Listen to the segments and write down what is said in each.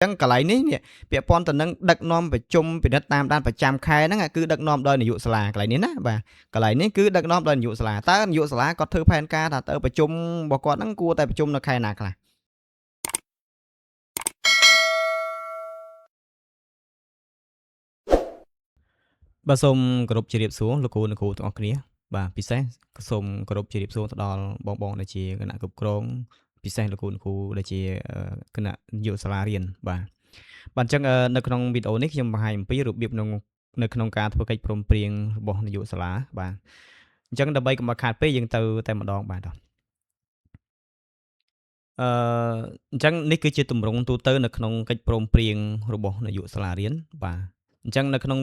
ចឹងកន្លែងនេះនេះពាក់ព័ន្ធទៅនឹងដឹកនាំប្រជុំពិនិត្យតាមដានប្រចាំខែហ្នឹងគឺដឹកនាំដោយនាយកសាលាកន្លែងនេះណាបាទកន្លែងនេះគឺដឹកនាំដោយនាយកសាលាតើនាយកសាលាគាត់ធ្វើផែនការថាទៅប្រជុំរបស់គាត់ហ្នឹងគួរតែប្រជុំនៅខែណាខ្លះបាទសូមគោរពជម្រាបសួរលោកគ្រូអ្នកគ្រូទាំងអស់គ្នាបាទពិសេសសូមគោរពជម្រាបសួរទៅដល់បងដែលជាគណៈគ្រប់គ្រងពិសេសលោកគ្រូអ្នកគ្រូដែលជាគណៈនាយកសាលារៀនបាទអញ្ចឹងនៅក្នុងវីដេអូនេះខ្ញុំបង្ហាញអំពីរបៀបនៅក្នុងការធ្វើកិច្ចព្រមព្រៀងរបស់នាយកសាលាបាទអញ្ចឹងដើម្បីកុំឲ្យខាតពេកយើងទៅតែម្ដងបាទអឺអញ្ចឹងនេះគឺជាទម្រង់ទូទៅនៅក្នុងកិច្ចព្រមព្រៀងរបស់នាយកសាលារៀនបាទអញ្ចឹងនៅក្នុង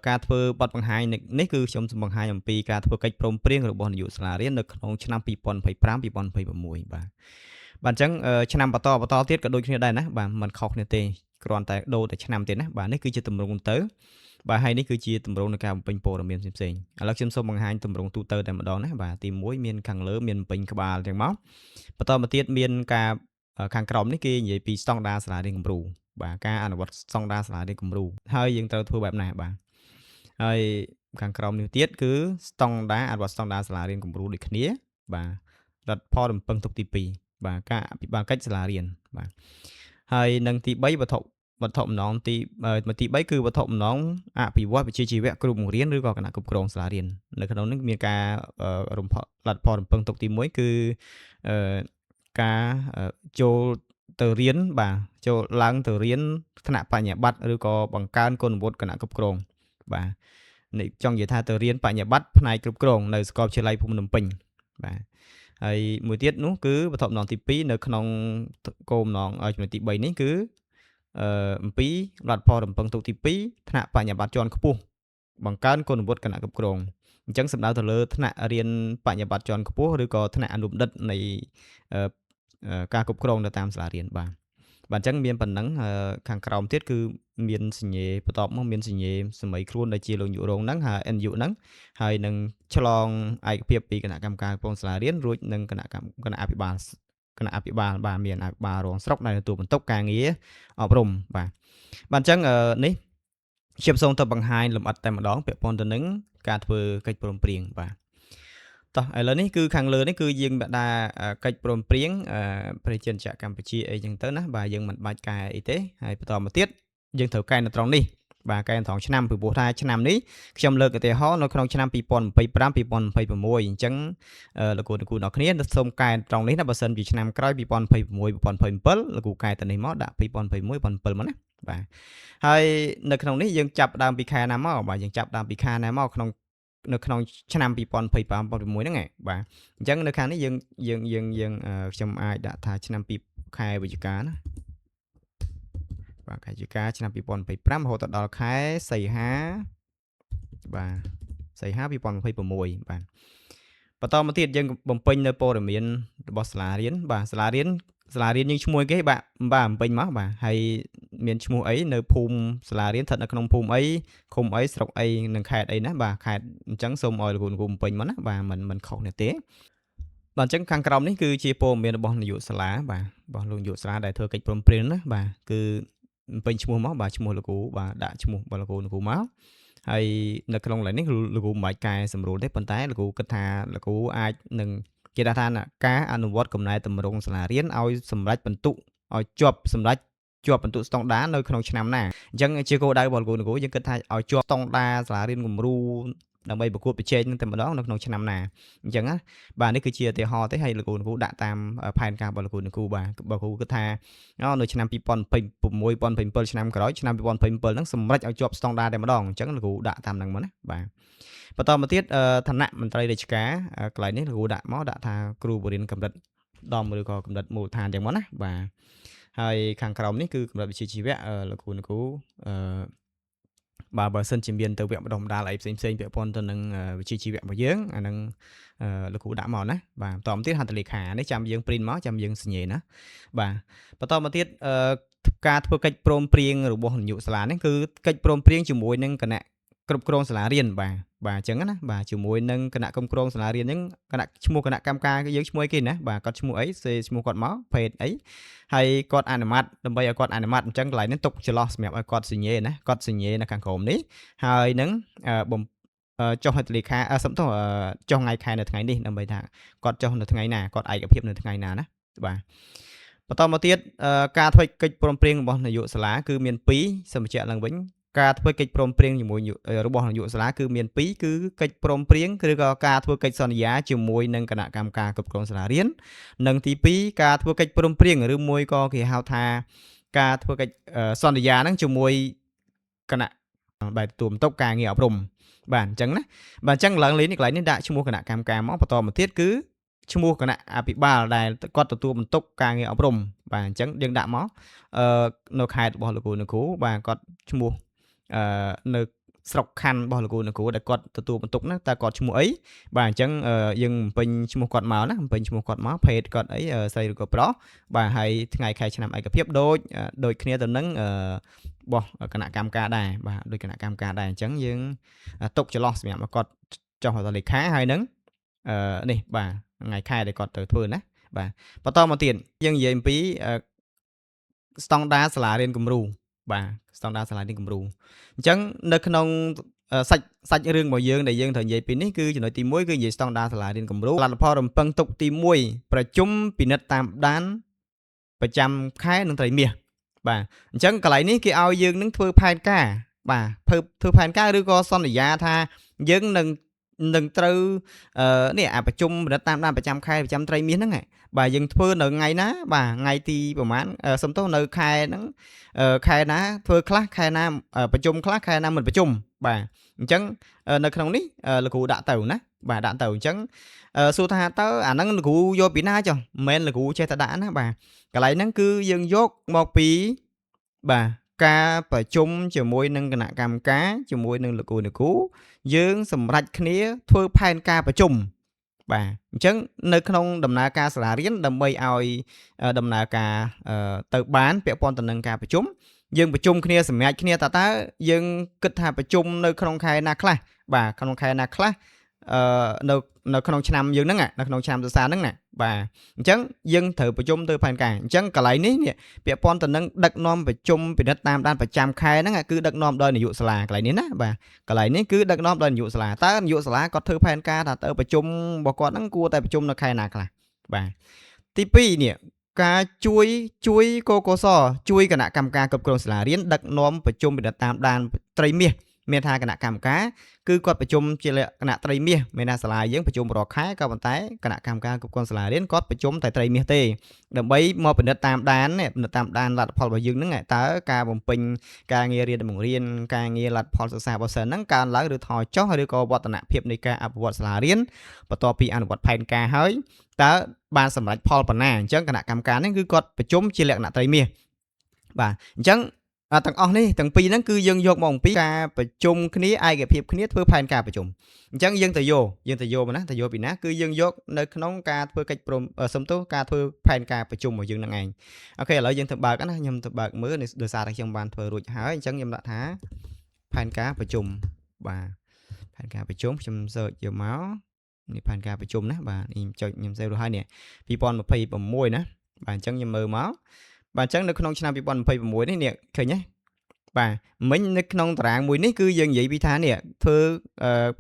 ការធ្វើបទបង្ហាញនេះគឺខ្ញុំសូមបង្ហាញអំពីការធ្វើកិច្ចព្រមព្រៀងរបស់នាយកសាលារៀននៅក្នុងឆ្នាំ2025-2026បាទអញ្ចឹងឆ្នាំបន្តទៀតក៏ដូចគ្នាដែរណាបាទមិនខុសគ្នាទេគ្រាន់តែដូរតែឆ្នាំទៀតណាបាទនេះគឺជាទម្រង់ទៅបាទហើយនេះគឺជាទម្រង់នៃការបំពេញព័ត៌មានផ្សេងៗឥឡូវខ្ញុំសូមបង្ហាញទម្រង់ទូទៅតែម្ដងណាបាទទី1មានខាងលើមានបំពេញក្បាលទាំងមកបន្តមកទៀតមានការខាងក្រោមនេះគេនិយាយពីស្តង់ដារសាលារៀនគំរូបាទការអនុវត្តស្តង់ដារសាលារៀនគំរូហើយយើងត្រូវធ្វើបែបណាបាទហើយខាងក្រោមនេះទៀតគឺស្តង់ដារអនុវត្តស្តង់ដារសាលារៀនគំរូដូចគ្នាបាទរដ្ឋផលរំពឹងទុកទី2បាទការអភិបាលកិច្ចសាលារៀនបាទហើយនឹងទី3វត្ថុបំណងទី3គឺវត្ថុបំណងអភិវឌ្ឍវិជ្ជាជីវៈគ្រូបង្រៀនឬក៏គណៈគ្រប់គ្រងសាលារៀននៅក្នុងនេះមានការលទ្ធផលរំពឹងទុកទី1គឺការចូលទៅរៀនបាទចូលឡើងទៅរៀនថ្នាក់បញ្ញាបត្រឬក៏បង្កើនគុណវុឌ្ឍគណៈគ្រប់គ្រងបាទនេះចង់និយាយថាទៅរៀនបញ្ញាបត្រផ្នែកគ្រប់គ្រងនៅសាកលវិទ្យាល័យភូមិភ្នំពេញបាទហើយមួយទៀតនោះគឺវត្ថុបំណងទី2នៅក្នុងគោលបំណងចំណុចទី3នេះគឺអំពីលទ្ធផលរំពឹងទុកទី2ថ្នាក់បញ្ញាបត្រជាន់ខ្ពស់បង្កើនគុណវុឌ្ឍគណៈគ្រប់គ្រងអញ្ចឹងសំដៅទៅលើថ្នាក់រៀនបញ្ញាបត្រជាន់ខ្ពស់ឬក៏ថ្នាក់អនុបណ្ឌិតនៃការគ្រប់គ្រងនៅតាមសាលារៀនបាទអញ្ចឹងមានប៉ុណ្ណឹងខាងក្រោមទៀតគឺមានសញ្ញាបន្ទាប់មកមានសញ្ញាសម័យខ្លួនដែលជាលោកយុរងហ្នឹងហើយ NU ហ្នឹងហើយនឹងឆ្លងឯកភាពពីគណៈកម្មការគ្រប់គ្រងសាលារៀនរួចនឹងគណៈអភិបាលបាទមានអភិបាលរងស្រុកដែលទទួលបន្ទុកការងារអប់រំបាទអញ្ចឹងនេះខ្ញុំសូមទៅបង្ហាញលម្អិតតែម្ដងពាក់ព័ន្ធទៅនឹងការធ្វើកិច្ចព្រមព្រៀងបាទតោះឥឡូវនេះគឺខាងលើនេះគឺយើងដាក់កិច្ចព្រមព្រៀងប្រជាជាតិកម្ពុជាអីចឹងទៅណាបាទយើងមិនបាច់កែអីទេហើយបន្តមកទៀតយើងត្រូវកែនៅត្រង់នេះបាទកែត្រង់ឆ្នាំពីព្រោះថាឆ្នាំនេះខ្ញុំលើកឧទាហរណ៍នៅក្នុងឆ្នាំ2025-2026អញ្ចឹងលោកគ្រូអ្នកគ្នាសូមកែត្រង់នេះណាបើសិនជាឆ្នាំក្រោយ2026-2027លោកគ្រូកែទៅនេះមកដាក់2021-2027មកណាបាទហើយនៅក្នុងនេះយើងចាប់ដើមពីខែណាមកបាទយើងចាប់ដើមពីខែណាមកនៅក្នុងឆ្នាំ2025-2026ហ្នឹងបាទអញ្ចឹងនៅខាងនេះយើងខ្ញុំអាចដាក់ថាឆ្នាំ2ខែវិច្ឆិកាណាបាទខែវិច្ឆិកាឆ្នាំ2025រហូតដល់ខែសីហាបាទសីហា2026បាទបន្តមកទៀតយើងបំពេញនៅព័ត៌មានរបស់សាលារៀនបាទសាលារៀនយើងឈ្មោះគេបាទបំពេញមកបាទហើយមានឈ្មោះអីនៅភូមិសាលារៀនស្ថិតនៅក្នុងភូមិអីឃុំអីស្រុកអីនិងខេត្តអីណាបាទខេត្តអញ្ចឹងសូមឲ្យលោកគ្រូបំពេញមកណាបាទមិនខុសនេះទេបាទអញ្ចឹងខាងក្រោមនេះគឺជាព័ត៌មានរបស់នាយកសាលាបាទរបស់លោកនាយកសាលាដែលធ្វើកិច្ចព្រមព្រៀងណាបាទគឺបំពេញឈ្មោះមកបាទឈ្មោះលោកគ្រូបាទដាក់ឈ្មោះរបស់លោកគ្រូមកហើយនៅក្នុងឡើយនេះលោកគ្រូមិនបាច់កែសម្រួលទេប៉ុន្តែលោកគ្រូគិតថាលោកគ្រូអាចនឹងគេថាការអនុវត្តកំណែតម្រង់សាលារៀនឲ្យសម្រេចបន្ទុកឲ្យជាប់បន្ទុកស្តង់ដារនៅក្នុងឆ្នាំណាអញ្ចឹងជាគោលដៅរបស់លោកគ្រូយើងគិតថាឲ្យជាប់ស្តង់ដារសាលារៀនគំរូដើម្បីប្រកួតប្រជែងនឹងតែម្ដងនៅក្នុងឆ្នាំណាអញ្ចឹងណាបាទនេះគឺជាឧទាហរណ៍ទេហើយលោកគ្រូដាក់តាមផែនការរបស់លោកគ្រូបាទលោកគ្រូគិតថានៅឆ្នាំ2026-2027ឆ្នាំក្រោយឆ្នាំ2027ហ្នឹងសម្រេចឲ្យជាប់ស្តង់ដារតែម្ដងអញ្ចឹងលោកគ្រូដាក់តាមហ្នឹងមកណាបាទបន្តមកទៀតឋានៈមន្ត្រីរាជការកន្លែងនេះលោកគ្រូដាក់ថាគ្រូបរិញ្ញាកម្រិតដំឬក៏កម្រិតមូលដ្ឋានទាំងមកណាបាទហើយខាងក្រោមនេះគឺកម្រិតវិជ្ជាជីវៈលោកគ្រូបើសិនជាមានទៅវគ្គបណ្ដុះបណ្ដាលអីផ្សេងពាក់ព័ន្ធទៅនឹងវិជ្ជាជីវៈរបស់យើងអានឹងលោកគ្រូដាក់មកណាបាទបន្តមកទៀតហត្ថលេខានេះចាំយើង print មកចាំយើងសញ្ញេណាបាទបន្តមកទៀតការធ្វើកិច្ចព្រមព្រៀងរបស់នាយកសាលានេះគឺកិច្ចព្រមព្រៀងជាមួយនឹងគណៈ គ្រប់គ្រងសាលារៀនបាទអញ្ចឹងណាបាទជាមួយនឹងគណៈគ្រប់គ្រងសាលារៀនហ្នឹងឈ្មោះគណៈកម្មការយើងឈ្មោះអីគេណាបាទគាត់ឈ្មោះអីសេឈ្មោះគាត់មកភេទអីហើយគាត់អនុម័តដើម្បីឲ្យគាត់អនុម័តអញ្ចឹងកន្លែងនេះទុកចន្លោះសម្រាប់ឲ្យគាត់សញ្ញេណាគាត់សញ្ញេនៅខាងក្រោមនេះហើយនឹងចុះហត្ថលេខាសំទោសចុះថ្ងៃខែនៅថ្ងៃនេះដើម្បីថាគាត់ចុះនៅថ្ងៃណាគាត់ឯកភាពនៅថ្ងៃណាណាបាទបន្តមកទៀតការធ្វើកិច្ចព្រមព្រៀងរបស់នាយកសាលាគឺមាន2សូមបញ្ជាក់ឡើងវិញការធ្វើកិច្ចព្រមព្រៀងជាមួយរបស់នាយកសាលាគឺមាន2គឺកិច្ចព្រមព្រៀងឬក៏ការធ្វើកិច្ចសន្យាជាមួយនឹងគណៈកម្មការគ្រប់គ្រងសាលារៀននិងទី2ការធ្វើកិច្ចព្រមព្រៀងឬមួយក៏គេហៅថាការធ្វើកិច្ចសន្យាហ្នឹងជាមួយគណៈបែបទទួលបន្ទុកការងារអប់រំបាទអញ្ចឹងណាបាទអញ្ចឹងឡើងលេងនេះកន្លែងនេះដាក់ឈ្មោះគណៈកម្មការមកបន្តមកទៀតគឺឈ្មោះគណៈអភិបាលដែលគាត់ទទួលបន្ទុកការងារអប់រំបាទអញ្ចឹងយើងដាក់មកនៅខេត្តរបស់លោកគ្រូអ្នកគ្រូបាទគាត់ឈ្មោះនៅស្រុកខណ្ឌរបស់លោកគ្រូអ្នកគ្រូដែលគាត់ទទួលបន្ទុកហ្នឹងតើគាត់ឈ្មោះអីបាទអញ្ចឹងយើងបំពេញឈ្មោះគាត់មកណាបំពេញឈ្មោះគាត់មកភេទគាត់អីស្រីឬក៏ប្រុសបាទហើយថ្ងៃខែឆ្នាំឯកភាពដូចគ្នាទៅនឹងរបស់គណៈកម្មការដែរបាទដូចគណៈកម្មការដែរអញ្ចឹងយើងទុកចន្លោះសម្រាប់ឲ្យគាត់ចុះហត្ថលេខាហើយនឹងនេះបាទថ្ងៃខែដែលគាត់ទៅធ្វើណាបាទបន្តមកទៀតយើងនិយាយអំពីស្តង់ដារសាលារៀនគំរូបាទស្តង់ដារសាលារៀនគំរូអញ្ចឹងនៅក្នុងសាច់រឿងរបស់យើងដែលយើងត្រូវនិយាយពីនេះគឺចំណុចទី1គឺនិយាយស្តង់ដារសាលារៀនគំរូលទ្ធផលរំពឹងទុកទី1ប្រជុំពិនិត្យតាមដានប្រចាំខែនិងត្រីមាសបាទអញ្ចឹងកន្លែងនេះគេឲ្យយើងនឹងធ្វើផែនការបាទធ្វើផែនការឬក៏សន្យាថាយើងនឹងត្រូវនេះប្រជុំពិនិត្យតាមដានប្រចាំខែប្រចាំត្រីមាសហ្នឹងបាទយើងធ្វើនៅថ្ងៃណាបាទថ្ងៃទីប្រហែលសំទោសនៅខែហ្នឹងខែណាធ្វើខ្លះខែណាប្រជុំខ្លះខែណាមិនប្រជុំបាទអញ្ចឹងនៅក្នុងនេះលោកគ្រូដាក់ទៅណាបាទដាក់ទៅអញ្ចឹងសួរថាតើអាហ្នឹងលោកគ្រូយកពីណាចុះមិនមែនលោកគ្រូចេះតែដាក់ណាបាទកន្លែងហ្នឹងគឺយើងយកមកពីបាទការប្រជុំជាមួយនឹងគណៈកម្មការជាមួយនឹងលោកគ្រូអ្នកគ្រូយើងសម្រេចគ្នាធ្វើផែនការប្រជុំបាទអញ្ចឹងនៅក្នុងដំណើរការសាលារៀនដើម្បីឲ្យដំណើរការទៅបានពាក់ព័ន្ធទៅនឹងការប្រជុំយើងប្រជុំគ្នាសម្រេចគ្នាតើយើងគិតថាប្រជុំនៅក្នុងខែណាខ្លះបាទក្នុងខែណាខ្លះនៅក្នុងឆ្នាំយើងហ្នឹងនៅក្នុងឆ្នាំសិក្សាហ្នឹងណាបាទអញ្ចឹងយើងត្រូវប្រជុំទៅផែនការអញ្ចឹងកន្លែងនេះពាក់ព័ន្ធទៅនឹងដឹកនាំប្រជុំពិនិត្យតាមដានប្រចាំខែហ្នឹងគឺដឹកនាំដោយនាយកសាលាកន្លែងនេះណាបាទកន្លែងនេះគឺដឹកនាំដោយនាយកសាលាតើនាយកសាលាគាត់ធ្វើផែនការថាទៅប្រជុំរបស់គាត់ហ្នឹងគួរតែប្រជុំនៅខែណាខ្លះបាទទី2នេះការជួយកកសជួយគណៈកម្មការគ្រប់គ្រងសាលារៀនដឹកនាំប្រជុំពិនិត្យតាមដានត្រីមាសមានថាគណៈកម្មការគឺគាត់ប្រជុំជាលក្ខណៈត្រីមាសមានថាសាលាយើងប្រជុំរាល់ខែក៏ប៉ុន្តែគណៈកម្មការគ្រប់គ្រងសាលារៀនគាត់ប្រជុំតែត្រីមាសទេដើម្បីមកពិនិត្យតាមដានពិនិត្យតាមដានលទ្ធផលរបស់យើងហ្នឹងតើការបំពេញការងាររៀនបង្រៀនការងារលទ្ធផលសិក្សារបស់សិស្សហ្នឹងកើនឡើងឬថយចុះឬក៏វឌ្ឍនភាពនៃការអភិវឌ្ឍសាលារៀនបន្ទាប់ពីអនុវត្តផែនការហើយតើបានសម្រេចផលប៉ុណ្ណាអញ្ចឹងគណៈកម្មការនេះគឺគាត់ប្រជុំជាលក្ខណៈត្រីមាសបាទអញ្ចឹងទាំងអស់នេះទាំងពីរហ្នឹងគឺយើងយកមកអំពីការប្រជុំគ្នាឯកភាពគ្នាធ្វើផែនការប្រជុំអញ្ចឹងយើងទៅយកមកណាទៅយកពីណាគឺយើងយកនៅក្នុងការធ្វើកិច្ចព្រមសំទោសការធ្វើផែនការប្រជុំរបស់យើងហ្នឹងឯងអូខេឥឡូវយើងទៅបើកណាខ្ញុំទៅបើកមើលដោយសារតែខ្ញុំបានធ្វើរួចហើយអញ្ចឹងខ្ញុំដាក់ថាផែនការប្រជុំបាទផែនការប្រជុំខ្ញុំ search យកមកនេះផែនការប្រជុំណាបាទនេះចុចខ្ញុំ save រួចហើយនេះ2026ណាបាទអញ្ចឹងខ្ញុំមើលមកបាទអញ្ចឹងនៅក្នុងឆ្នាំ2026នេះឃើញទេបាទមិញនៅក្នុងតារាងមួយនេះគឺយើងនិយាយពីថានេះធ្វើ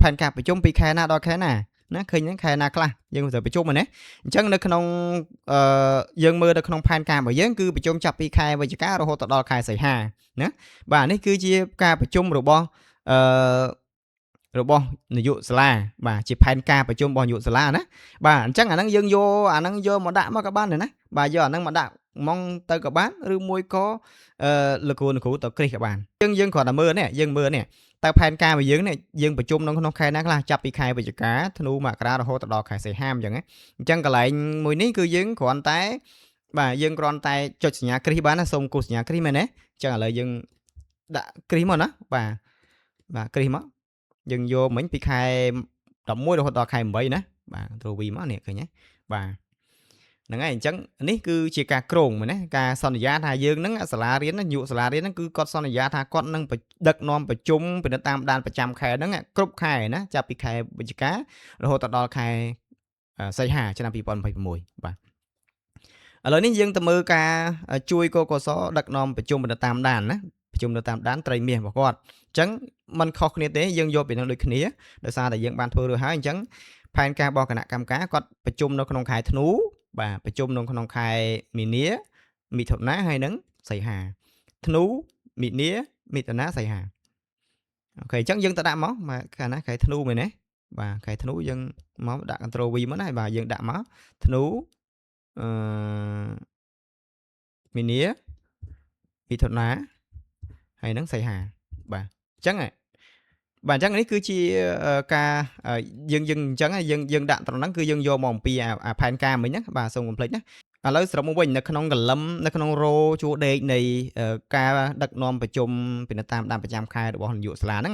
ផែនការប្រជុំពីខែណាដល់ខែណាណាឃើញហ្នឹងខែណាខ្លះយើងត្រូវប្រជុំណាអញ្ចឹងនៅក្នុងយើងមើលនៅក្នុងផែនការរបស់យើងគឺប្រជុំចាប់ពីខែវិច្ឆិការហូតដល់ខែសីហាណាបាទនេះគឺជាការប្រជុំរបស់នាយកសាលាបាទជាផែនការប្រជុំរបស់នាយកសាលាណាបាទអញ្ចឹងអាហ្នឹងយើងយកអាហ្នឹងយកមកដាក់មកក៏បានដែរណាបាទយកអាហ្នឹងមកដាក់មកទៅក៏បានឬមួយក៏លោកគ្រូទៅគ្រីសក៏បានយើងគ្រាន់តែមើលនេះយើងមើលនេះតើផែនការរបស់យើងនេះយើងប្រជុំក្នុងខែណាខ្លះចាប់ពីខែវិច្ឆិកាធ្នូមករារហូតដល់ខែសីហាអញ្ចឹងអញ្ចឹងកន្លែងមួយនេះគឺយើងគ្រាន់តែបាទយើងគ្រាន់តែចុចសញ្ញាគ្រីសបានណាសូមគូសសញ្ញាគ្រីសមែនទេអញ្ចឹងឥឡូវយើងដាក់គ្រីសមកណាបាទគ្រីសមកយើងយកមិញពីខែ11រហូតដល់ខែ8ណាបាទត្រូវវីមកនេះឃើញទេបាទ ហ្នឹងហើយអញ្ចឹងនេះគឺជាការគ្រោងមែនទេការសន្យាថាយើងហ្នឹងសាលារៀនណាយុវសាលារៀនហ្នឹងគឺគាត់សន្យាថាគាត់នឹងដឹកនាំប្រជុំពិនិត្យតាមដានប្រចាំខែហ្នឹងគ្រប់ខែណាចាប់ពីខែវិច្ឆិការហូតដល់ខែសីហាឆ្នាំ2026បាទឥឡូវនេះយើងទៅមើលការជួយកកសដឹកនាំប្រជុំពិនិត្យតាមដានណាប្រជុំនៅតាមដានត្រីមាសរបស់គាត់អញ្ចឹងมันខុសគ្នាទេយើងយកពីនឹងដូចគ្នាដោយសារតែយើងបានធ្វើរួចហើយអញ្ចឹងផែនការរបស់គណៈកម្មការគាត់ប្រជុំនៅក្នុងខែធ្នូបាទប្រជុំនៅក្នុងខែមីនាមិថុនាហើយនឹងសីហាធ្នូមីនាមិថុនាសីហាអូខេអញ្ចឹងយើងទៅដាក់មកបាទកាលណាខែធ្នូមែនទេបាទខែធ្នូយើងមកដាក់ Ctrl V មកណាបាទយើងដាក់មកធ្នូអឺមីនាមិថុនាហើយនឹងសីហាបាទអញ្ចឹងបាទអញ្ចឹងនេះគឺជាការយើងអញ្ចឹងយើងដាក់ត្រង់ហ្នឹងគឺយើងយកមកអំពីផែនការមិញណាបាទសូមកុំភ្លេចណាឥឡូវសរុបមកវិញនៅក្នុងកលឹមនៅក្នុងរោជួដេកនៃការដឹកនាំប្រជុំពីតាមដានប្រចាំខែរបស់នាយកសាលាហ្នឹង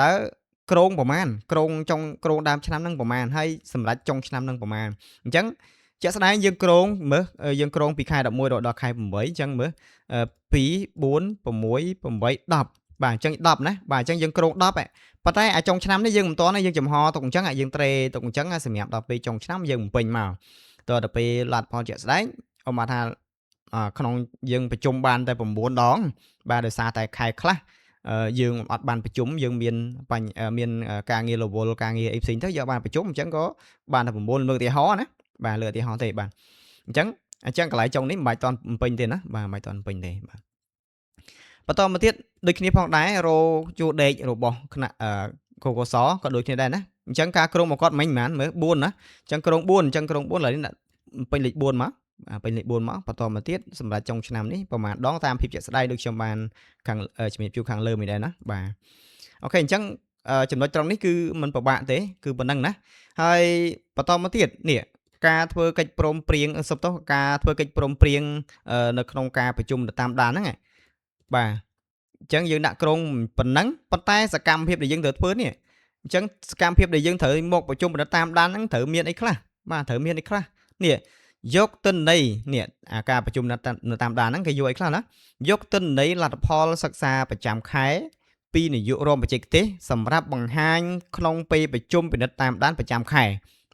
តើក្រងប្រមាណក្រងចុងក្រងដើមឆ្នាំហ្នឹងប្រមាណហើយសម្រាប់ចុងឆ្នាំហ្នឹងប្រមាណអញ្ចឹងជាក់ស្ដែងយើងក្រងមើលយើងក្រងពីខែ11រហូតដល់ខែ8អញ្ចឹងមើល2 4 6 8 10បាទអញ្ចឹង10ណាបាទអញ្ចឹងយើងក្រង10ប៉ុន្តែអាចុងឆ្នាំនេះយើងមិនតន់ទេយើងចំហទុកអញ្ចឹងយើងត្រេទុកអញ្ចឹងសម្រាប់ដល់ពេលចុងឆ្នាំយើងបំពេញមកតទៅពេលលទ្ធផលជាក់ស្ដែងអមថាក្នុងយើងប្រជុំបានតែ9ដងបាទដោយសារតែខែខ្លះយើងអត់បានប្រជុំយើងមានការងាររវល់ការងារអីផ្សេងទៅយកបានប្រជុំអញ្ចឹងក៏បានតែ9លើកឧទាហរណ៍ណាបាទលើកឧទាហរណ៍ទេបាទអញ្ចឹងកន្លែងចុងនេះមិនបាច់តន់បំពេញទេណាបាទមិនបាច់តន់បំពេញទេបាទបន្តមកទៀតដូចគ្នាផងដែររោជួដេករបស់គណៈកកសក៏ដូចគ្នាដែរណាអញ្ចឹងការក្រុងមកគាត់មិញមិនមើល4ណាអញ្ចឹងក្រុង4អញ្ចឹងក្រុង4ឥឡូវនេះដាក់ពេញលេខ4មកពេញលេខ4មកបន្តមកទៀតសម្រាប់ចុងឆ្នាំនេះប្រហែលដងតាមភាពជាក់ស្ដែងដូចខ្ញុំបានខាងជំរាបជូខាងលើមិនដែរណាបាទអូខេអញ្ចឹងចំណុចត្រង់នេះគឺมันពិបាកទេគឺប៉ុណ្ណឹងណាហើយបន្តមកទៀតនេះការធ្វើកិច្ចព្រមព្រៀងសុបតោះការធ្វើកិច្ចព្រមព្រៀងនៅក្នុងការប្រជុំតាមដានហ្នឹងបាទអញ្ចឹងយើងដាក់ក្រុងប៉ុណ្ណឹងប៉ុន្តែសកម្មភាពដែលយើងត្រូវធ្វើនេះអញ្ចឹងសកម្មភាពដែលយើងត្រូវមកប្រជុំតាមដានហ្នឹងត្រូវមានអីខ្លះបាទត្រូវមានអីខ្លះនេះយកទិន្នន័យនេះការប្រជុំនៅតាមដានហ្នឹងគេយកអីខ្លះណាយកទិន្នន័យលទ្ធផលសិក្សាប្រចាំខែពីនាយករងបច្ចេកទេសសម្រាប់បង្ហាញក្នុងពេលប្រជុំពិនិត្យតាមដានប្រចាំខែ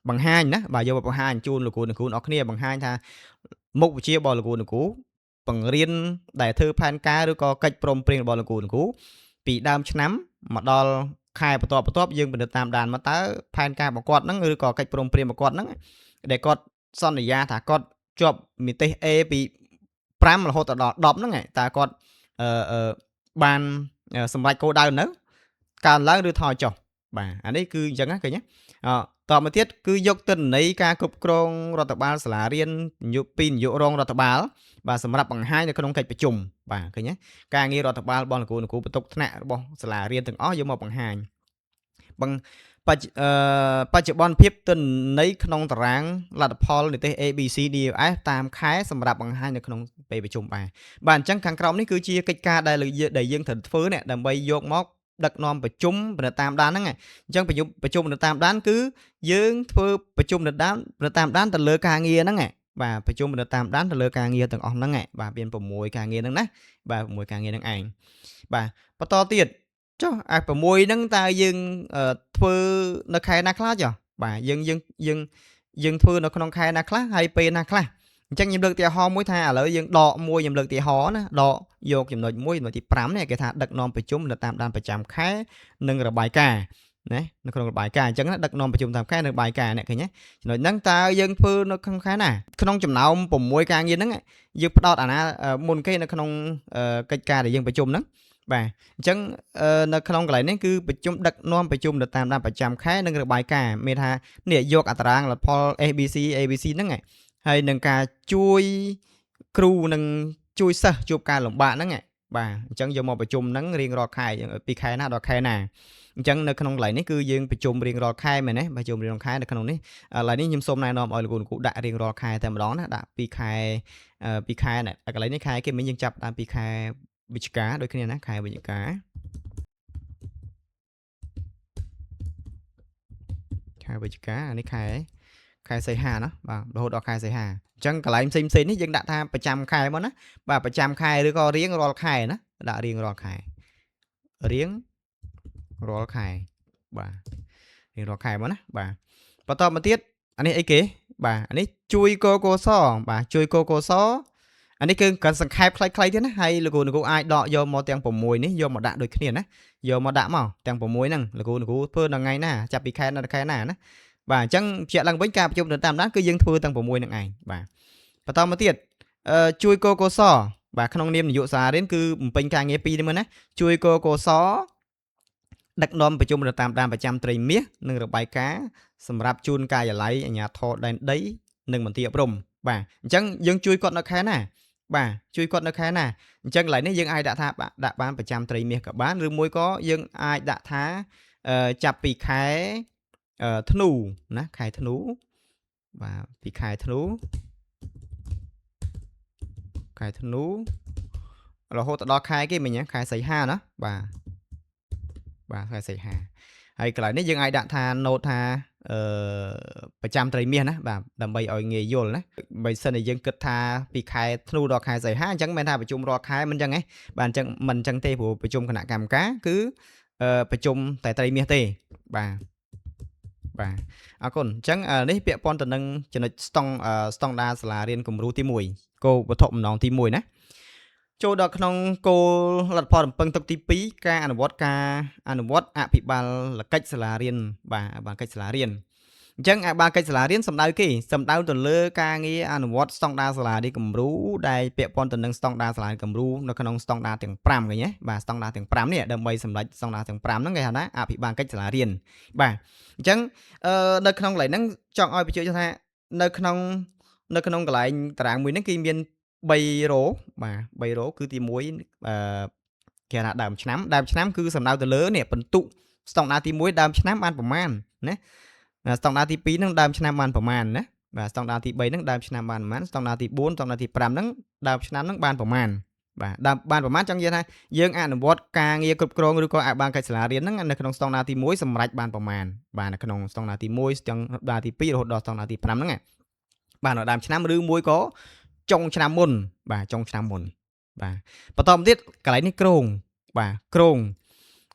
បង្ហាញណាបាទយកមកបង្ហាញជូនលោកគ្រូអ្នកគ្រូអរគ្នាបង្ហាញថាមុខវិជ្ជារបស់លោកគ្រូអ្នកគ្រូបង្រៀនដែលធ្វើផែនការឬក៏កិច្ចព្រមព្រៀងរបស់លោកគ្រូអ្នកគ្រូពីដើមឆ្នាំមកដល់ខែបន្ទាប់យើងពិនិត្យតាមដានមកតើផែនការរបស់គាត់ហ្នឹងឬក៏កិច្ចព្រមព្រៀងរបស់គាត់ហ្នឹងដែលគាត់សន្យាថាគាត់ជាប់មីទេស A ពី5រហូតដល់10ហ្នឹងតើគាត់បានសម្រេចគោលដៅនៅកើនឡើងឬថយចុះបាទអានេះគឺអញ្ចឹងណាឃើញទេតមកទៀតគឺយកទិន្នន័យការគ្រប់គ្រងរដ្ឋបាលសាលារៀនពីនាយករងរដ្ឋបាលបាទសម្រាប់បង្ហាញនៅក្នុងកិច្ចប្រជុំបាទឃើញទេការងាររដ្ឋបាលរបស់នគរបន្ទុកថ្នាក់របស់សាលារៀនទាំងអស់យកមកបង្ហាញបច្ចុប្បន្នភាពទិន្នន័យក្នុងតារាងលទ្ធផលនិទេស ABC DFS តាមខែសម្រាប់បង្ហាញនៅក្នុងពេលប្រជុំបាទអញ្ចឹងខាងក្រោមនេះគឺជាកិច្ចការដែលយើងត្រូវធ្វើនេះដើម្បីយកមកដឹកនាំប្រជុំតាមដានហ្នឹងអញ្ចឹងប្រជុំតាមដានគឺយើងធ្វើប្រជុំតាមដានទៅលើការងារហ្នឹងបាទប្រជុំតាមដានទៅលើការងារទាំងអស់ហ្នឹងបាទមាន6ការងារហ្នឹងណាបាទ6ការងារហ្នឹងឯងបាទបន្តទៀតចុះអា6ហ្នឹងតើយើងធ្វើនៅខែណាខ្លះចុះបាទយើងធ្វើនៅក្នុងខែណាខ្លះហើយពេលណាខ្លះអញ្ចឹងខ្ញុំលើកឧទាហរណ៍មួយថាឥឡូវយើងដកមួយខ្ញុំលើកឧទាហរណ៍ណាដកយកចំណុច1ចំណុចទី5នេះគេថាដឹកនាំប្រជុំនៅតាមដានប្រចាំខែនិងរបាយការណ៍ណានៅក្នុងរបាយការណ៍អញ្ចឹងណាដឹកនាំប្រជុំតាមខែនិងរបាយការណ៍អ្នកឃើញទេចំណុចហ្នឹងតើយើងធ្វើនៅក្នុងខែណាក្នុងចំណោម6ការងារហ្នឹងយើងផ្ដោតអាណាមុនគេនៅក្នុងកិច្ចការដែលយើងប្រជុំហ្នឹងបាទអញ្ចឹងនៅក្នុងកន្លែងនេះគឺប្រជុំដឹកនាំប្រជុំទៅតាមដានប្រចាំខែនិងរបាយការណ៍មានថានេះយកអត្រាងលទ្ធផល ABC ហ្នឹងហើយនឹងការជួយគ្រូនិងជួយសិស្សជួបការលំបាកហ្នឹងបាទអញ្ចឹងយកមកប្រជុំហ្នឹងរៀងរាល់ខែពីខែណាដល់ខែណាអញ្ចឹងនៅក្នុងកន្លែងនេះគឺយើងប្រជុំរៀងរាល់ខែមែនទេប្រជុំរៀងរាល់ខែនៅក្នុងនេះឥឡូវនេះខ្ញុំសូមណែនាំឲ្យលោកគ្រូដាក់រៀងរាល់ខែតែម្ដងណាដាក់ពីខែណាកន្លែងនេះខែគេមិញយើងចាប់តាមពីខែវិច្ឆិកាដូចគ្នាណាខែវិច្ឆិកាអានេះខែ ខែសីហាណាបាទរហូតដល់ខែសីហាអញ្ចឹងកន្លែងផ្សេងៗនេះយើងដាក់ថាប្រចាំខែមកណាបាទប្រចាំខែឬក៏រៀងរាល់ខែណាដាក់រៀងរាល់ខែរៀងរាល់ខែបាទរៀងរាល់ខែមកណាបាទបន្តមកទៀតអានេះអីគេបាទអានេះជួយកកសបាទជួយកកសអានេះគឺការសង្ខេបខ្លីៗទៀតណាហើយលោកគ្រូអាចដកយកមកទាំង6នេះយកមកដាក់ដូចគ្នាណាយកមកដាក់មកទាំង6ហ្នឹងលោកគ្រូធ្វើដល់ថ្ងៃណាចាប់ពីខែដល់ខែណាណាបាទអញ្ចឹងជាក់ឡើងវិញការប្រជុំនៅតាមដានគឺយើងធ្វើទាំង6ហ្នឹងឯងបាទបន្តមកទៀតជួយកកសបាទក្នុងនាមនាយកសាលារៀនគឺបំពេញការងារ2នេះមើលណាជួយកកសដឹកនាំប្រជុំនៅតាមដានប្រចាំត្រីមាសនិងរបាយការណ៍សម្រាប់ជូនការិយាល័យអាជ្ញាធរដែនដីនិងមន្ទីរអប់រំបាទអញ្ចឹងយើងជួយគាត់នៅខែណាបាទជួយគាត់នៅខែណាអញ្ចឹងកន្លែងនេះយើងអាចដាក់ថាដាក់បានប្រចាំត្រីមាសក៏បានឬមួយក៏យើងអាចដាក់ថាចាប់ពីខែធ្នូណាខែធ្នូបាទពីខែធ្នូរហូតដល់ខែគេមិញខែសីហាណាបាទខែសីហាហើយកន្លែងនេះយើងអាចដាក់ថា note ថាប្រចាំត្រីមាសណាបាទដើម្បីឲ្យងាយយល់ណាបើសិនជាយើងគិតថាពីខែធ្នូដល់ខែសីហាអញ្ចឹងមិនថាប្រជុំរាល់ខែមិនអញ្ចឹងទេបាទអញ្ចឹងមិនអញ្ចឹងទេព្រោះប្រជុំគណៈកម្មការគឺប្រជុំតែត្រីមាសទេបាទអរគុណអញ្ចឹងនេះពាក់ព័ន្ធទៅនឹងចំណុចស្តង់ដារសាលារៀនគំរូទី1គោលវត្ថុបំណងទី1ណាចូលដល់ក្នុងគោលលទ្ធផលរំពឹងទុកទី2ការអនុវត្តអភិបាលកិច្ចសាលារៀនបាទអភិបាលកិច្ចសាលារៀនអញ្ចឹងអភិបាលកិច្ចសាលារៀនសំដៅទៅលើការងារអនុវត្តស្តង់ដារសាលារៀនគំរូដែលពាក់ព័ន្ធទៅនឹងស្តង់ដារសាលារៀនគំរូនៅក្នុងស្តង់ដារទាំង5ឃើញទេបាទស្តង់ដារទាំង5នេះដើម្បីសម្រេចស្តង់ដារទាំង5ហ្នឹងគេហៅថាអភិបាលកិច្ចសាលារៀនបាទអញ្ចឹងនៅក្នុងកន្លែងហ្នឹងចង់ឲ្យបញ្ជាក់ថានៅក្នុងកន្លែងតារាងមួយហ្នឹងគឺមាន3រ៉ូបាទ3រ៉ូគឺទី1គេថាដើមឆ្នាំគឺសំដៅទៅលើនេះបន្ទុកស្តង់ដារទី1ដើមឆ្នាំបានប្រមាណណាស្តង់ដារទី2ហ្នឹងដើមឆ្នាំបានប្រមាណណាបាទស្តង់ដារទី3ហ្នឹងដើមឆ្នាំបានប្រមាណស្តង់ដារទី4ស្តង់ដារទី5ហ្នឹងដើមឆ្នាំហ្នឹងបានប្រមាណបាទបានប្រមាណចង់និយាយថាយើងអនុវត្តការងារគ្រប់គ្រងឬក៏អភិបាលកិច្ចសាលារៀនហ្នឹងនៅក្នុងស្តង់ដារទី1សម្រេចបានប្រមាណបាទនៅក្នុងស្តង់ដារទី1ស្តង់ដារទី2រហូតដល់ស្តង់ដារទី5ហ្នឹងបាទនៅដើមឆ្នាំឬមួយក៏ចុងឆ្នាំមុនបាទចុងឆ្នាំមុនបាទបន្តមកទៀតកន្លែងនេះក្រងបាទក្រង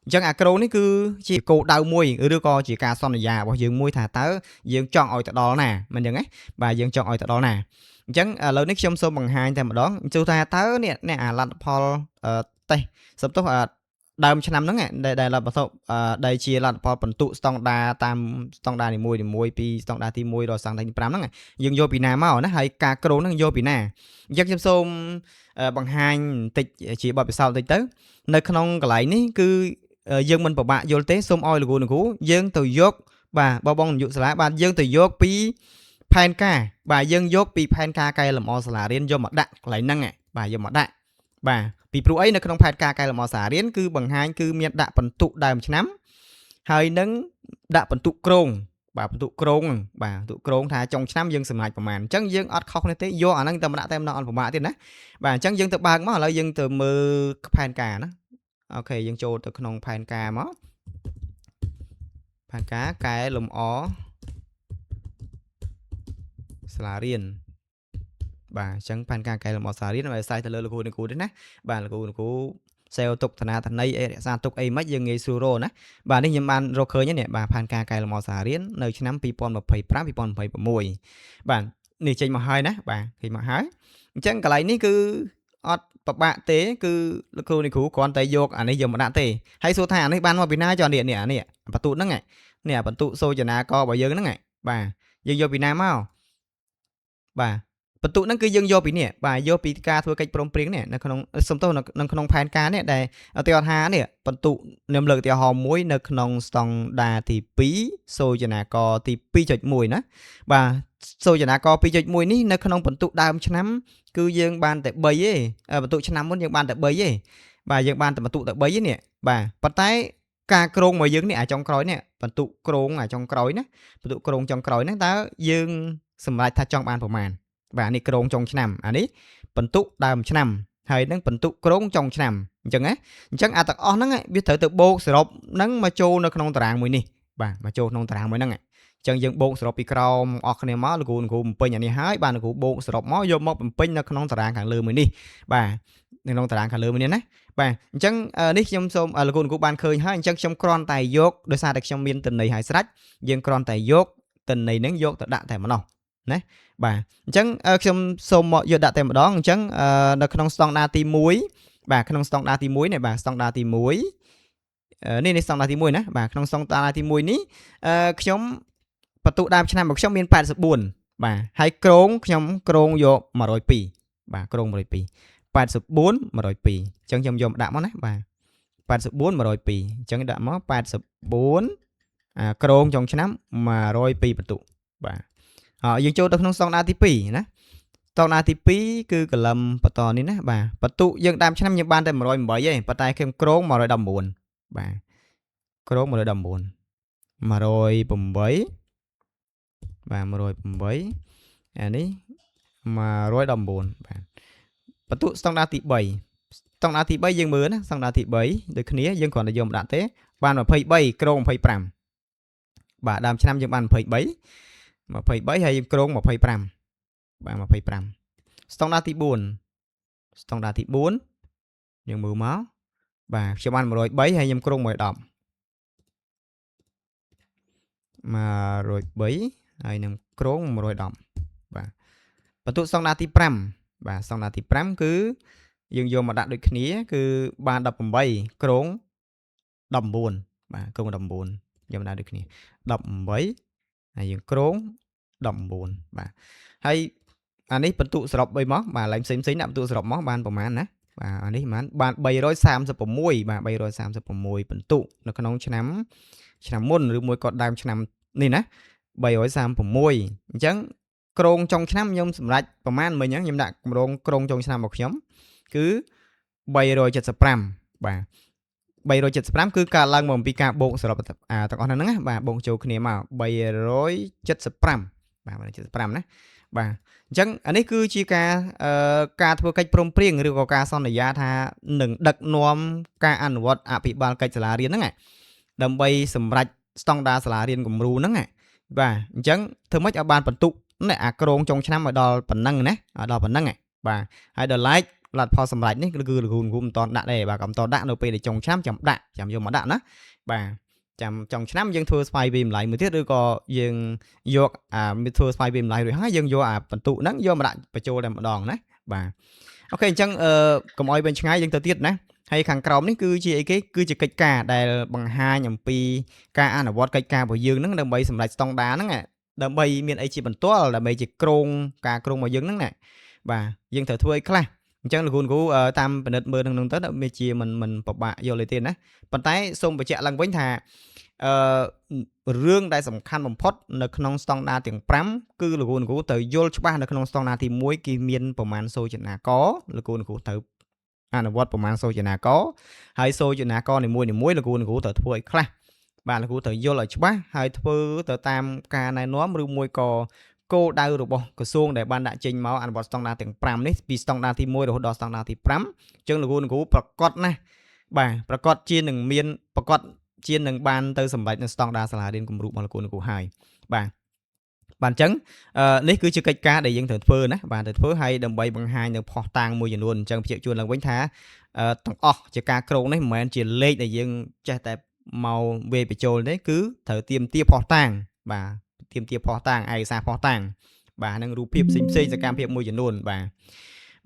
អញ្ចឹងអាក្រងនេះគឺជាគោលដៅមួយឬក៏ជាការសន្យារបស់យើងមួយថាតើយើងចង់ឲ្យទៅដល់ណាមិនអញ្ចឹងទេបាទយើងចង់ឲ្យទៅដល់ណាអញ្ចឹងឥឡូវនេះខ្ញុំសូមបង្ហាញតែម្ដងចូលថាតើនេះអាលទ្ធផលតេស្តសំទោសដើមឆ្នាំហ្នឹងដែលលទ្ធផលដែលជាលទ្ធផលបន្ទុកស្តង់ដារតាមស្តង់ដារនីមួយពីស្តង់ដារទី1ដល់ស្តង់ដារទី5ហ្នឹងយើងយកពីណាមកណាហើយការក្រងហ្នឹងយកពីណាអញ្ចឹងខ្ញុំសូមបង្ហាញបន្តិចជាបទពិសោធន៍បន្តិចទៅនៅក្នុងកន្លែងនេះគឺយើងមិនពិបាកយល់ទេសូមឲ្យលោកគ្រូយើងទៅយកបាទបងនាយកសាលាបាទយើងទៅយកពីផែនការបាទយើងយកពីផែនការកែលម្អសាលារៀនយកមកដាក់កន្លែងហ្នឹងបាទយកមកដាក់បាទពីព្រោះអីនៅក្នុងផែនការកែលម្អសាលារៀនគឺបង្ហាញគឺមានដាក់បន្ទុកដើមឆ្នាំហើយនឹងដាក់បន្ទុកក្រងបាទបន្ទុកក្រងបាទបន្ទុកក្រងថាចុងឆ្នាំយើងសម្រេចប្រមាណអញ្ចឹងយើងអត់ខុសគ្នាទេយកអាហ្នឹងតែមកដាក់តែម្ដងអត់ពិបាកទេណាបាទអញ្ចឹងយើងទៅបើកមកឥឡូវយើងទៅមើលផែនការណាអូខេយើងចូលទៅក្នុងផែនការមកផែនការកែលម្អសាលារៀនបាទអញ្ចឹងផែនការកែលម្អសាលារៀនឲ្យអាស្រ័យទៅលើលោកគ្រូទេណាបាទលោកគ្រូសេលទុកឋានៈឋានីអីរក្សាទុកអីមិនយើងងាយស្រួលរកណាបាទនេះខ្ញុំបានរកឃើញនេះបាទផែនការកែលម្អសាលារៀននៅឆ្នាំ2025-2026បាទនេះចេញមកហើយណាបាទចេញមកហើយអញ្ចឹងកន្លែងនេះគឺអត់ពិបាកទេគឺលោកគ្រូគ្រាន់តែយកអានេះយកមកដាក់ទេហើយសួរថាអានេះបានមកពីណាចុះនេះបន្ទុកហ្នឹងនេះបន្ទុកសូចនាកររបស់យើងហ្នឹងបាទយើងយកពីណាមកបាទបន្ទុកហ្នឹងគឺយើងយកពីនេះបាទយកពីការធ្វើកិច្ចព្រមព្រៀងនេះនៅក្នុងសំទោសនៅក្នុងផែនការនេះដែលឧទាហរណ៍ថានេះបន្ទុកខ្ញុំលើកឧទាហរណ៍មួយនៅក្នុងស្តង់ដារទី2សូចនាករទី 2.1 ណាបាទសូចនាករ 2.1 នេះនៅក្នុងបន្ទុកដើមឆ្នាំគឺយើងបានតែ3ទេបន្ទុកឆ្នាំមុនយើងបានតែ3ទេបាទយើងបានតែបន្ទុកតែ3ទេនេះបាទប៉ុន្តែការក្រងមកយើងនេះអាចុងក្រោយនេះបន្ទុកក្រងអាចុងក្រោយណាបន្ទុកក្រងចុងក្រោយហ្នឹងតើយើងសម្រេចថាចង់បានប្រមាណបាទនេះក្រងចុងឆ្នាំអានេះបន្ទុកដើមឆ្នាំហើយនឹងបន្ទុកក្រងចុងឆ្នាំអញ្ចឹងណាអញ្ចឹងអាទាំងអស់ហ្នឹងវាត្រូវទៅបូកសរុបហ្នឹងមកចូលនៅក្នុងតារាងមួយនេះបាទមកចូលក្នុងតារាងមួយហ្នឹងអ ចឹងយើងបូកសរុបពីក្រោមអស់គ្នាមកលោកគ្រូបំពេញអានេះហើយបាទលោកគ្រូបូកសរុបមកយកមកបំពេញនៅក្នុងតារាងខាងលើមួយនេះបាទនៅក្នុងតារាងខាងលើមួយនេះណាបាទអញ្ចឹងនេះខ្ញុំសូមលោកគ្រូបានឃើញហើយអញ្ចឹងខ្ញុំគ្រាន់តែយកដោយសារតែខ្ញុំមានតន័យហើយស្រេចយើងគ្រាន់តែយកតន័យហ្នឹងយកទៅដាក់តែម្ដងណាបាទអញ្ចឹងខ្ញុំសូមមកយកដាក់តែម្ដងអញ្ចឹងនៅក្នុងស្តង់ដារទី1បាទក្នុងស្តង់ដារទី1នេះបាទស្តង់ដារទី1នេះស្តង់ដារទី1ណាបាទក្នុងស្តង់ដារទី1នេះខ្ញុំបន្ទុកដើមឆ្នាំរបស់ខ្ញុំមាន84បាទហើយខ្ញុំក្រងយក102បាទក្រង102 84 102អញ្ចឹងខ្ញុំយកមកដាក់មកណាបាទ84 102អញ្ចឹងដាក់មក84ក្រងចុងឆ្នាំ102បន្ទុកបាទយើងចូលទៅក្នុងស្តង់ដារទី2ណាស្តង់ដារទី2គឺកលឹមបន្តនេះណាបាទបន្ទុកយើងដើមឆ្នាំយើងបានតែ108ទេប៉ុន្តែខ្ញុំក្រង119បាទក្រង119 108បាទ108អានេះ119បាទបន្ទុកស្តង់ដារទី3ស្តង់ដារទី3យើងមើលណាស្តង់ដារទី3ដូចគ្នាយើងគ្រាន់តែយកមកដាក់ទេបាន23ក្រង25បាទដើមឆ្នាំយើងបាន23ហើយយើងក្រង25បាទ25ស្តង់ដារទី4ស្តង់ដារទី4យើងមើលមកបាទខ្ញុំបាន103ហើយខ្ញុំក្រង110 103ហើយនឹងក្រង110បាទបន្ទុកស្តង់ដារទី5បាទស្តង់ដារទី5គឺយើងយកមកដាក់ដូចគ្នាគឺបាន18ក្រង19បាទក្រង19យកមកដាក់ដូចគ្នា18ហើយយើងក្រង19បាទហើយអានេះបន្ទុកសរុប3មកបាទឡើងផ្សេងៗដាក់បន្ទុកសរុបមកបានប្រហែលណាបាទអានេះបាន336បាទ336បន្ទុកនៅក្នុងឆ្នាំមុនឬមួយក៏ដើមឆ្នាំនេះណា336អញ្ចឹងក្រងចុងឆ្នាំខ្ញុំសម្រេចប្រហែលមិញខ្ញុំដាក់ក្រងចុងឆ្នាំរបស់ខ្ញុំគឺ375បាទ375គឺការឡើងមកអំពីការបូកសរុបទាំងអស់ហ្នឹងណាបាទបូកចូលគ្នាមក375បាទ375ណាបាទអញ្ចឹងអានេះគឺជាការធ្វើកិច្ចព្រមព្រៀងឬក៏ការសន្យាថានឹងដឹកនាំការអនុវត្តអភិបាលកិច្ចសាលារៀនហ្នឹងដើម្បីសម្រេចស្តង់ដារសាលារៀនគំរូហ្នឹងបាទអញ្ចឹងធ្វើម៉េចឲ្យបានបន្ទុកនេះអាក្រងចុងឆ្នាំឲ្យដល់ប៉ុណ្ណឹងណាដល់ប៉ុណ្ណឹងបាទហើយដល់ឡែកលទ្ធផលសម្រេចនេះគឺលោកគ្រូមិនតន់ដាក់ទេបាទក៏មិនតន់ដាក់នៅពេលដែលចុងឆ្នាំចាំយកមកដាក់ណាបាទចាំចុងឆ្នាំយើងធ្វើស្វ័យវាម្លាយមួយទៀតឬក៏យើងយកធ្វើស្វ័យវាម្លាយរួចហើយយើងយកបន្ទុកហ្នឹងយកមកដាក់បញ្ចូលតែម្ដងណាបាទអូខេអញ្ចឹងកុំឲ្យវិញឆ្ងាយយើងទៅទៀតណាហើយខាងក្រោមនេះគឺជាអីគេគឺជាកិច្ចការដែលបង្ហាញអំពីការអនុវត្តកិច្ចការរបស់យើងហ្នឹងដើម្បីសម្រេចស្តង់ដារហ្នឹងដើម្បីមានអីជាបន្ទាល់ដើម្បីជាក្រងការក្រងរបស់យើងហ្នឹងណាបាទយើងត្រូវធ្វើអីខ្លះអញ្ចឹងលោកគ្រូតាមពិនិត្យមើលនឹងទៅវាជាមិនពិបាកយល់ទេណាប៉ុន្តែសូមបញ្ជាក់ឡើងវិញថារឿងដែលសំខាន់បំផុតនៅក្នុងស្តង់ដារទាំង5គឺលោកគ្រូត្រូវយល់ច្បាស់នៅក្នុងស្តង់ដារទី1គឺមានប្រមាណសូចនាករលោកគ្រូត្រូវអនុវត្តប្រមាណសូចនាករហើយសូចនាករនីមួយលោកគ្រូត្រូវធ្វើឲ្យខ្លះបាទលោកគ្រូត្រូវយល់ឲ្យច្បាស់ហើយធ្វើទៅតាមការណែនាំឬមួយក៏គោលដៅរបស់ក្រសួងដែលបានដាក់ចេញមកអនុវត្តស្តង់ដារទាំង5នេះពីស្តង់ដារទី1រហូតដល់ស្តង់ដារទី5អញ្ចឹងលោកគ្រូប្រកាសណាបាទប្រកាសជានឹងមានប្រកាសជានឹងបានទៅសម្រេចនៅស្តង់ដារសាលារៀនគំរូរបស់លោកគ្រូហើយបាទអញ្ចឹងនេះគឺជាកិច្ចការដែលយើងត្រូវធ្វើណាបាទត្រូវធ្វើឲ្យដើម្បីបង្ហាញនៅផុសតាងមួយចំនួនអញ្ចឹងបញ្ជាក់ជូនឡើងវិញថាទាំងអស់ជាការក្រងនេះមិនមែនជាលេខដែលយើងចេះតែមកវេបញ្ចូលទេគឺត្រូវទៀមទាផុសតាងបាទទៀមទាផុសតាងឯកសារផុសតាងបាទនឹងរូបភាពផ្សេងសកម្មភាពមួយចំនួនបាទ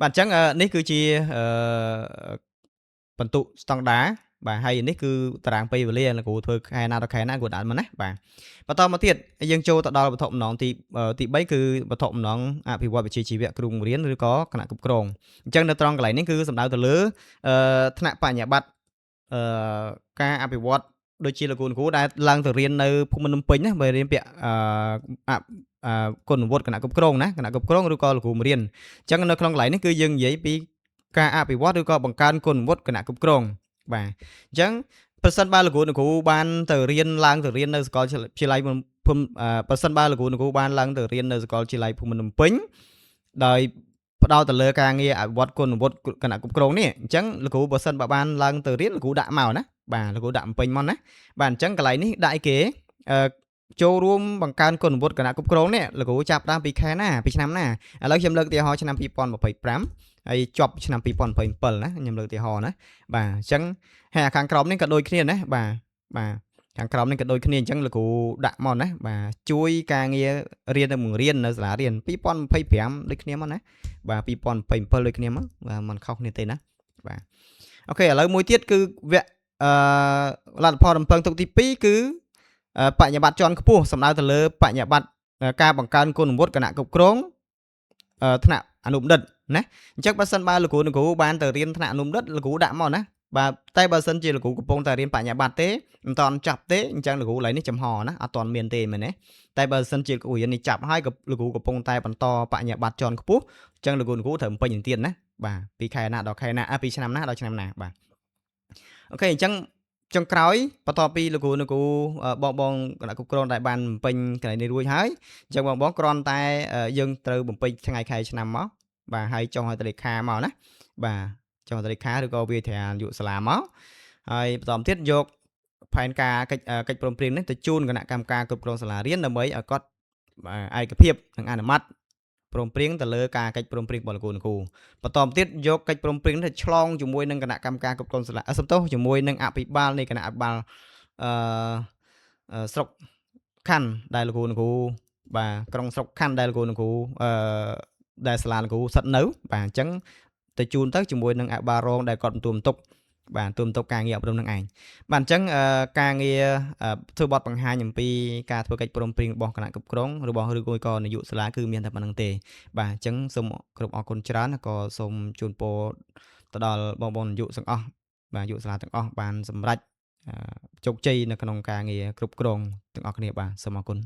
អញ្ចឹងនេះគឺជាបន្ទុកស្តង់ដារបាទហើយនេះគឺតារាងពេលវេលាលោកគ្រូធ្វើខែណាដល់ខែណាគ្រូដាក់មកណាបាទបន្តមកទៀតយើងចូលទៅដល់វត្ថុបំណងទី3គឺវត្ថុបំណងអភិវឌ្ឍវិជ្ជាជីវៈគ្រូបង្រៀនឬក៏គណៈគ្រប់គ្រងអញ្ចឹងនៅត្រង់កន្លែងនេះគឺសំដៅទៅលើថ្នាក់បញ្ញាបត្រការអភិវឌ្ឍដូចជាលោកគ្រូដែលឡើងទៅរៀននៅភូមិភ្នំពេញណាបើរៀនពាក្យគុណវុឌ្ឍគណៈគ្រប់គ្រងណាគណៈគ្រប់គ្រងឬក៏លោកគ្រូបង្រៀនអញ្ចឹងនៅក្នុងកន្លែងនេះគឺយើងនិយាយពីការអភិវឌ្ឍឬក៏បង្កើនគុណវុឌ្ឍគណៈគ្រប់គ្រងបាទអញ្ចឹងប្រសិនបើលោកគ្រូបានទៅរៀនឡើងទៅរៀននៅសាកលវិទ្យាល័យប្រសិនបើលោកគ្រូបានឡើងទៅរៀននៅសាកលវិទ្យាល័យភូមិភ្នំពេញដោយផ្ដោតទៅលើការងារអភិវឌ្ឍគុណវុឌ្ឍគណៈគ្រប់គ្រងនេះអញ្ចឹងលោកគ្រូបើសិនបើបានឡើងទៅរៀនលោកគ្រូដាក់មកណាបាទលោកគ្រូដាក់បំពេញមកណាបាទអញ្ចឹងកន្លែងនេះដាក់អីគេ ចូលរួមបង្កើនគុណវុឌ្ឍិគណៈគ្រប់គ្រងនេះលោកគ្រូចាប់ផ្ដើមពីខែណាពីឆ្នាំណាឥឡូវខ្ញុំលើកឧទាហរណ៍ឆ្នាំ2025ហើយចប់ឆ្នាំ2027ណាខ្ញុំលើកឧទាហរណ៍ណាបាទអញ្ចឹងហើយខាងក្រោមនេះក៏ដូចគ្នាណាបាទខាងក្រោមនេះក៏ដូចគ្នាអញ្ចឹងលោកគ្រូដាក់មកណាបាទជួយការងាររៀននៅបង្រៀននៅសាលារៀន2025ដូចគ្នាមកណាបាទ2027ដូចគ្នាមកបាទมันខុសគ្នាទេណាបាទអូខេឥឡូវមួយទៀតគឺវគ្គលទ្ធផលរំពឹងទុកទី2គឺបញ្ញាបត្រជាន់ខ្ពស់សំដៅទៅលើបញ្ញាបត្រការបង្កើនគុណវុឌ្ឍិគណៈគ្រប់គ្រងថ្នាក់អនុបណ្ឌិតណាអញ្ចឹងបើសិនបើលោកគ្រូបានទៅរៀនថ្នាក់អនុបណ្ឌិតលោកគ្រូដាក់មកណាបាទតែបើសិនជាលោកគ្រូកំពុងតែរៀនបញ្ញាបត្រទេមិនតាន់ចាប់ទេអញ្ចឹងលោកគ្រូឡើយនេះចំហណាអត់តាន់មានទេមែនទេតែបើសិនជាលោកគ្រូរៀននេះចាប់ហើយក៏លោកគ្រូកំពុងតែបន្តបញ្ញាបត្រជាន់ខ្ពស់អញ្ចឹងលោកគ្រូត្រូវពេញនឹងទៀតណាបាទពីខែណាដល់ខែណាពីឆ្នាំណាដល់ឆ្នាំណាបាទអូខេអញ្ចឹងចុងក្រោយបន្ទាប់ពីលោកគ្រូបងគណៈគ្រប់គ្រងដែលបានបំពេញកន្លែងនេះរួចហើយអញ្ចឹងបងគ្រាន់តែយើងត្រូវបំពេញថ្ងៃខែឆ្នាំមកបាទហើយចុងឲ្យតលេខាមកណាបាទចុងតលេខាឬក៏វាធានយុសាលាមកហើយបន្តទៀតយកផែនការកិច្ចព្រមព្រៀងនេះទៅជូនគណៈកម្មការគ្រប់គ្រងសាលារៀនដើម្បីឲ្យគាត់ឯកភាពនិងអនុម័តព្រមព្រៀងទៅលើការកិច្ចព្រមព្រៀងរបស់លោកគ្រូបន្តទៀតយកកិច្ចព្រមព្រៀងនេះឆ្លងជាមួយនឹងគណៈកម្មការគ្រប់គ្រងសាលាសំទោសជាមួយនឹងអភិបាលនៃគណៈអភិបាលអឺស្រុកខណ្ឌដែលលោកគ្រូបាទក្រុងស្រុកខណ្ឌដែលលោកគ្រូដែលសាលាលោកគ្រូសិតនៅបាទអញ្ចឹងទៅជូនទៅជាមួយនឹងអភិបាលរងដែលគាត់បន្ទុកបាទបន្ទុកការងារអប់រំនឹងឯងបាទអញ្ចឹងការងារធ្វើបទបង្ហាញអំពីការធ្វើកិច្ចព្រមព្រៀងរបស់គណៈគ្រប់គ្រងរបស់ឬក៏នាយកសាលាគឺមានតែប៉ុណ្្នឹងទេបាទអញ្ចឹងសូមគ្រប់អរគុណច្រើនក៏សូមជូនពរទៅដល់បងនាយកទាំងអស់បាទនាយកសាលាទាំងអស់បានសម្រេចជោគជ័យនៅក្នុងការងារគ្រប់គ្រងទាំងអស់គ្នាបាទសូមអរគុណ